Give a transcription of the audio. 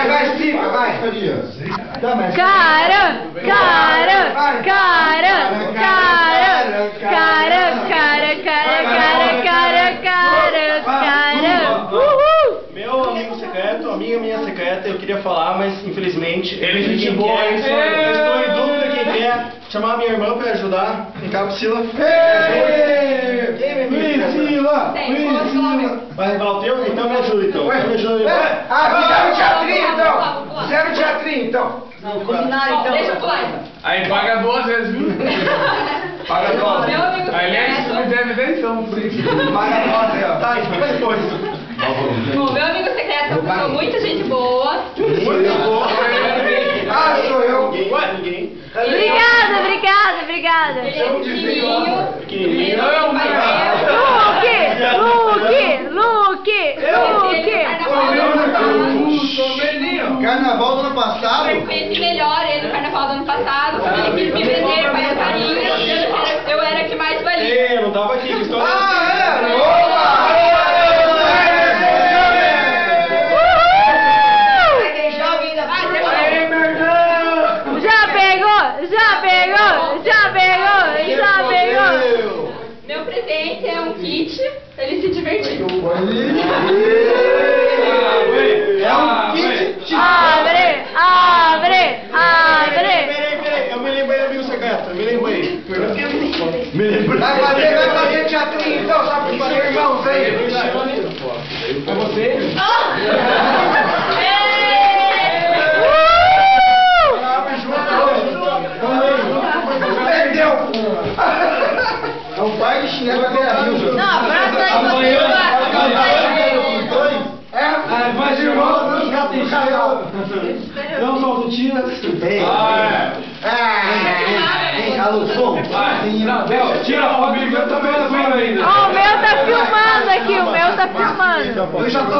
Vai, explica, vai. Cara. Meu amigo secreto, amiga minha secreta, eu queria falar, mas infelizmente Ele é gente boa, hein? Eu estou em dúvida quem quer chamar a minha irmã pra ajudar. Vem cá, Priscila. Priscila! Vai revelar o teu? Então me ajuda, então. Me ajuda. Fizeram teatrinho, então. Fizeram teatrinho, então. Não, combinaram então. Deixa eu pular então. Aí paga 2 vezes, viu? Paga 2. Meu amigo Aí nem secreto. me deve isenção por isso. Paga nós aí, ó. Tá, explica depois. Bom, meu amigo secreto é uma pessoa muito gente boa. Muito bom. Sou eu. Ninguém. Obrigada. Ele é pequenininho. Pequenininho. Luke. Carnaval do ano passado. Eu conheci melhor ele no carnaval do ano passado, porque ele quis me prender com essa carinho. Eu era a que mais valia. Eu não tava aqui, que história Meu presente é um kit, ele se divertiu. É um kit. Abre. Peraí, eu me lembrei do amigo secreto, me lembrei. Vai fazer teatrinho, então, só porque são irmãos aí. É você? Perdeu. É um pai de chinelo vai ganhar, viu? Não, abraça aí Mas irmãos, não já tem chapéu. Não, só do tira. Alô, som. Tira a foto, eu também não ainda. Ó, o meu tá filmando aqui, o meu tá filmando. Eu já tô